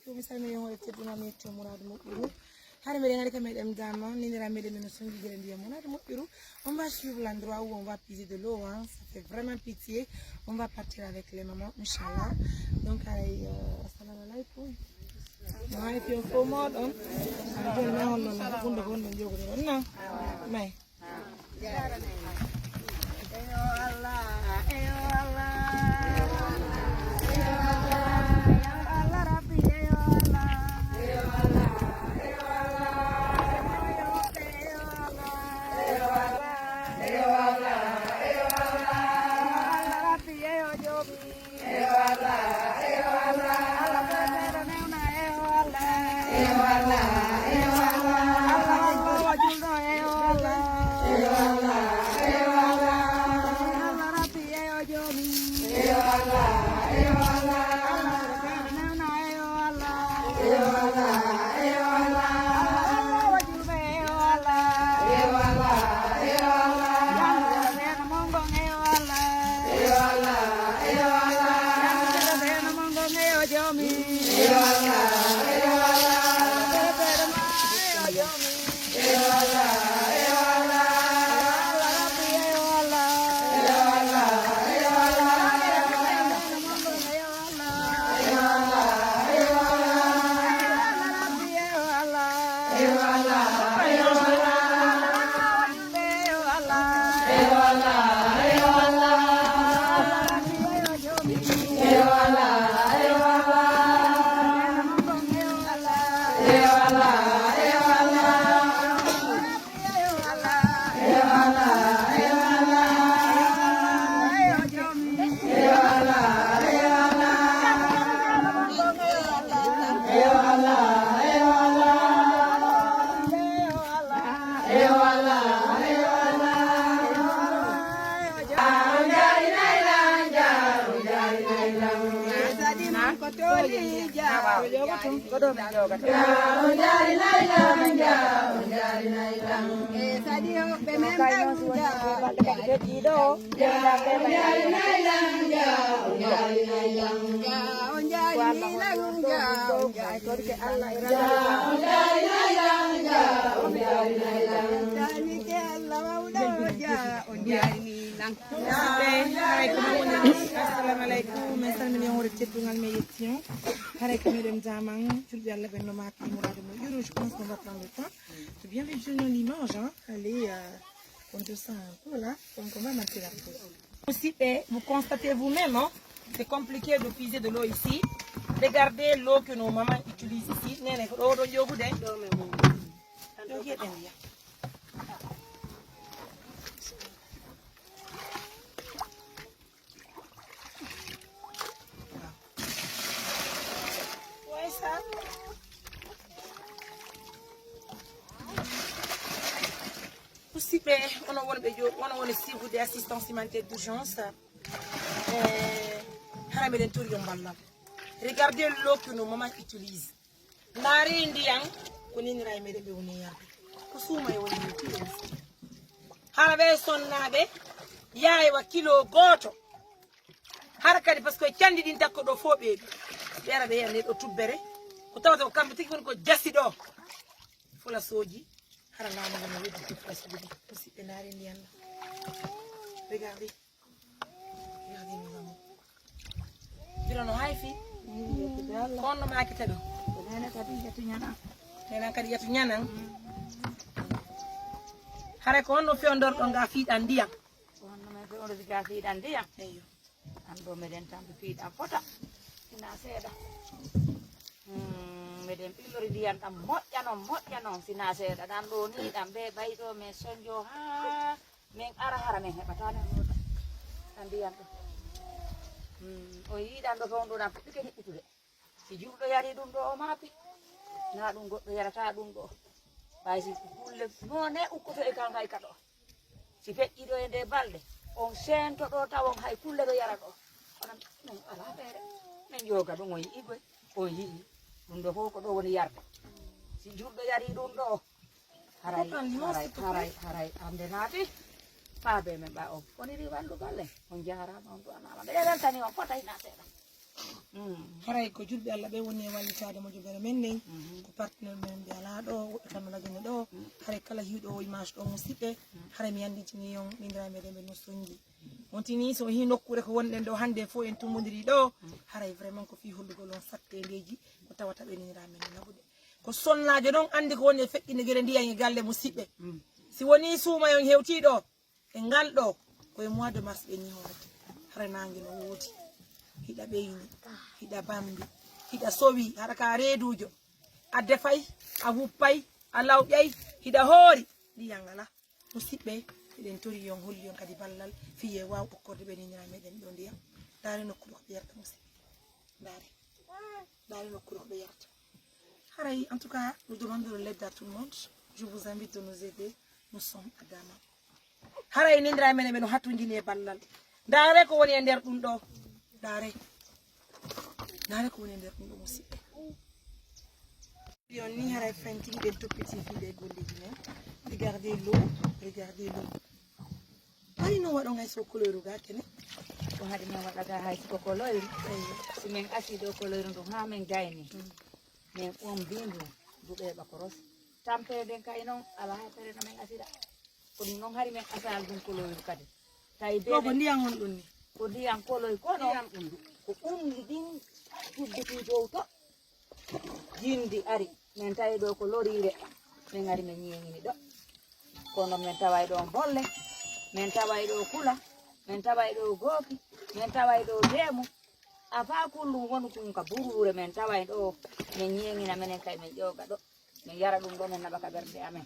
alaikum. Misalnya yang oleh cedera metu murad mukiru. Hari mereka mereka medem dama, ni nera medem menusun di jalan dia murad mukiru. On va suivre l'endroit où on va puiser de l'eau. Hein. Ça fait vraiment pitié. On va partir avec les mamans, Inch'Allah. Donc, assalamu alaikum. Mai pio fomo don. Bon na on na bunda bunda jogo don na. Mai. Assalamualaikum, misalnya yang udah cedungan meyetion, hari kami dem zaman, sudah le benom aki murad mo. Je pense qu'on va prendre le temps de bien visionner l'image, hein. Allez, on descend un peu là, donc on va mettre la pause. Aussi, vous constatez vous-même, hein, c'est compliqué de puiser de l'eau ici. Regardez l'eau que nos mamans utilisent ici. Aussi, on a aussi des assistances humanitaires d'urgence. Regardez l'eau que nos mamans utilisent. Nari indiang, kunin rai mere be uniya. Kusuma yo ni kilo. Harabe sonnabe, yaay wa kilo goto. Harakadi parce que candi din takko do fobe. Bera be yande do tubbere. Ko tawata ko kambe tigi ko jassi do. Fula soji. Haranga mo ngam wedi ko place bi. Aussi nari indiang. Regardez. Regardez mes amours. Bilono haifi. Kono makita do. Nena kadi yatu nyana. Hare ko no fiondor do nga fiidan ndiyam. Kono me fiondor ga fiidan ndiyam. Eyyo. Ando meden tambe fiidan fota. Ina seeda. Meden pilori ndiyam tam moƴƴano sina seeda. Dan do ni dam be baydo me sonjo ha men ara hara men hebatane fota. Dan ndiyam do. O yiidan do fondo na fuɗɗike hiɓɓitude. Si julɗo yari ɗum ɗo o maapi na ɗum goɗɗo yarata ɗum ɗo ɓay si kulle none ukkoto e kan hay kaɗo si feƴƴi ɗo e nde balɗe on sento ɗo tawon hay kulle ɗo yara ɗo onon min ala feere min joga ɗum on yii boy on yii ɗum ɗo fof ko ɗo woni yarde si julɗo yari ɗum ɗo haray hande naati faabe men ɓa on foniri wallu balle on jarama on ɗo anama nde weltani on fota hina seeɗa haray ko julɓe Allah ɓe woni e wallitade mojobere men nden ko partenaire men mbiya ala ɗo woɗɗo tan no lagene ɗo haray kala hiiɗo o image ɗo musidɓe haray mi yanditini on ɓindira meɗen ɓe no soñji wontini so hi nokkure ko wonɗen ɗo hande fo en tummodiri ɗo haray vraiment ko fi hollugol on sattedeji ko tawata ɓeninira men naɓuɗe ko sonnajo ɗon andi ko woni e feƴƴinde gueɗe ndiyan e galle musidɓe si woni suumayon hewtiɗo e ngal ɗo koye mois de mars ɓe ñiwrata hara nangue no woodi hiɗa ɓeyni hiɗa bambi hiɗa sowi haɗa ka reedujo a defay a wuppay a lawƴay hiɗa hoori ndiyan ala musidɓe eɗen tori yon holli yon kadi ballal fiye waw ɓokkorde ɓeninira meɗen ɗo ndiyam daare nokkuɗo ko ɓe yarta musidɓe daare nokkuɗo ko ɓe yarta haray en tout cas nous demandons de l'aide à tout le monde je vous invite de nous aider nous sommes à Dama haray nindira men ɓe no hattudini e ballal daare ko woni e nder ɗum ɗo daare ko woni e nder ɗum ɗo musidɓe on ni haray fantini ɓen toppiti fiɓe golleji men regardez l'eau hay no waɗon hay so couleur ga kene ko haɗi men waɗata hay siko koloyru si min asi ɗo koloyru ndu ha min gayni min ɓom bindu ndu ɓeeɓa koros tampeden kay noon ala haytere no min asira ko ɗum noon hari min asal ɗum koloyru kadi tawi ɗo ko ndiyan on ɗum ni ko ndiyam koloy ko ndiyam ɗum ko umli ɗin tudditi dow to jindi ari min tawi ɗo ko lorire min ari min ñeñini ɗo kono min taway ɗo bolle min taway ɗo kula min taway ɗo gooki min taway ɗo deemu a fa kullum wonu ɗum ka burure min taway ɗo min ñeñina minen kay min ƴoga ɗo min yara ɗum ɗo min naɓa ka ɓerde amen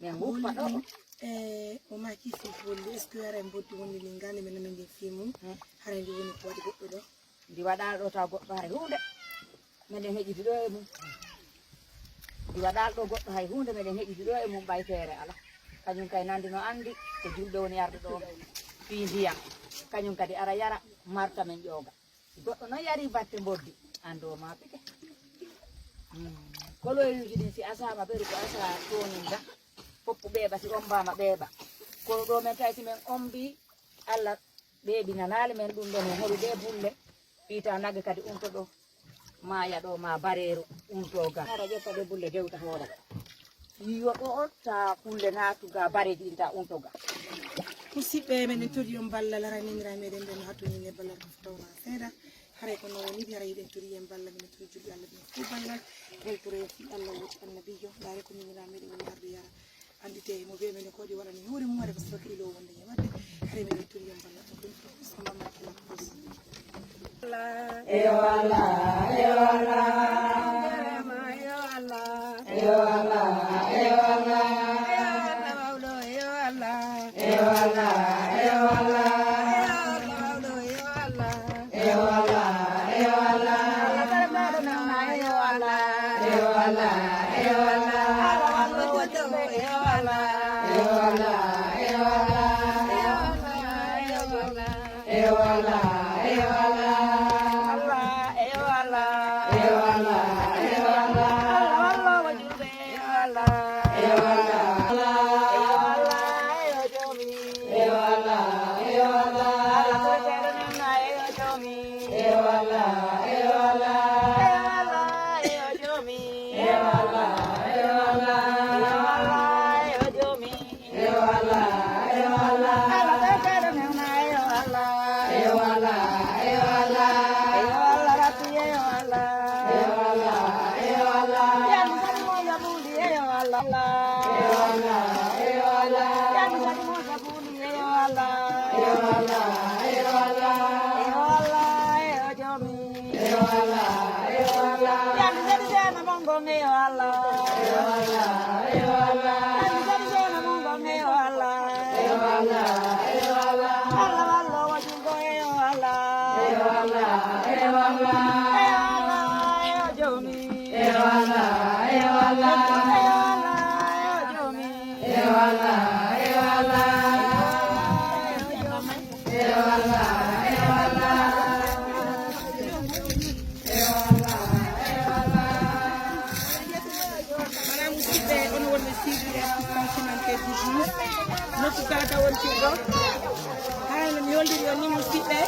min huppa ɗo o maki fof wolde est ce que ara en boddi wonde lingande men men nde fimum hara ndi woni ko waɗi goɗɗo ɗo ndi waɗa ɗo taw goɗɗo hay hunde miɗen heƴiti ɗo e mum ndi waɗal ɗo goɗɗo hay hunde miɗen heƴiti ɗo e mum ɓay feere ala kañum kay nandi no andi ko julɓe woni arde ɗo fi ndiyam kañum kadi ara yara marta men ƴooga goɗɗo noon yari batte boddi ando ma pike koloyuji ɗin si asama ɓeru ko asa toninga foppu ɓeeɓa si ombama ɓeeɓa kono ɗo men tawi si min ombi Allah ɓeeɓi nanali men ɗum ɗon e horuɗe bulle ɓiita nagge kadi unto ɗo maya ɗo ma bareru unto ga hara ƴetta ɗe bulle dewta hoora yiyo ɗo on ta kulle natuga bare ɗinta unto ga musidɓe men tori on ballal hara nindira meɗen ɓe no hattudini e ballal ko fotowna seeɗa haray ko no woni hara yiɗen tori en ballal men tori julɓe Allah ɓen fo ballal weltore fi Allah woɗi annabijo daare ko nindira meɗen woni arde yara andite mo be men ko di warani hoore mum waɗa ko saka ilo wonde e wadde haray meɗen tori en ballal ɗum samba makila nokku kala ka wonti ɗo hayno mi holliri on ni musidɓe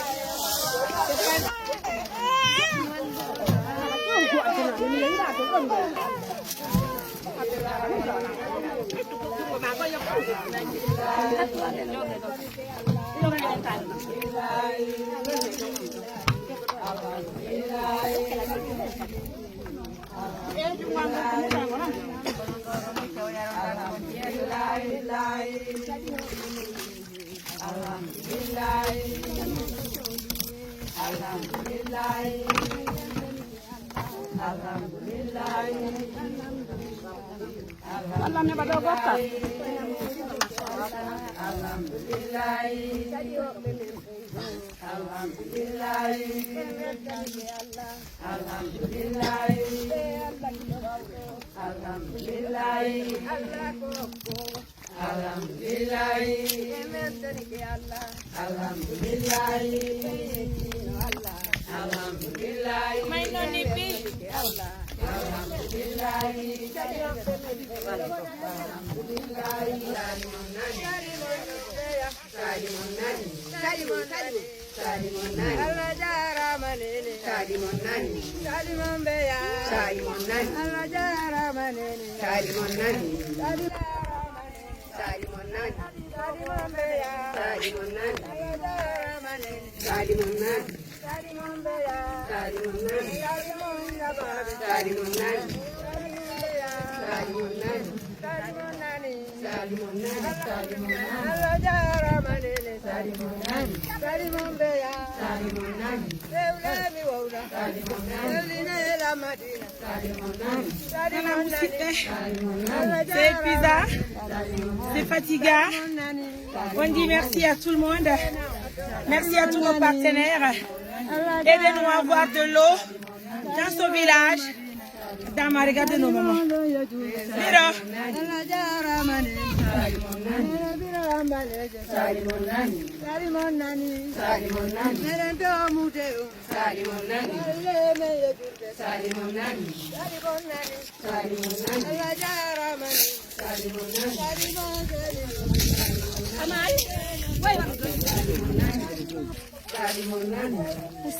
C'est épuisant, c'est fatigant. On dit merci à tout le monde. Merci à tous nos partenaires. Aidez-nous à avoir de l'eau dans ce village. Dama, regardez nos mamans. Mira.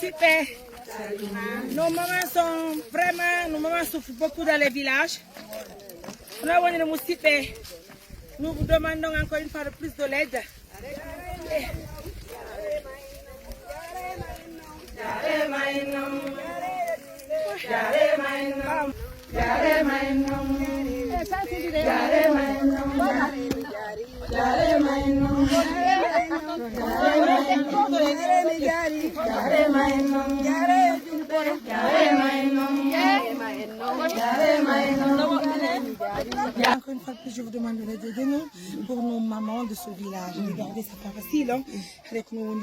Super. Nos mamans sont vraiment, nos mamans souffrent beaucoup dans les villages. Nous vous demandons encore une fois de plus de l'aide. Encore une fois de plus, je vous demande de nous aider pour nos mamans de ce village. Regardez, c'est pas facile, hein, avec nous.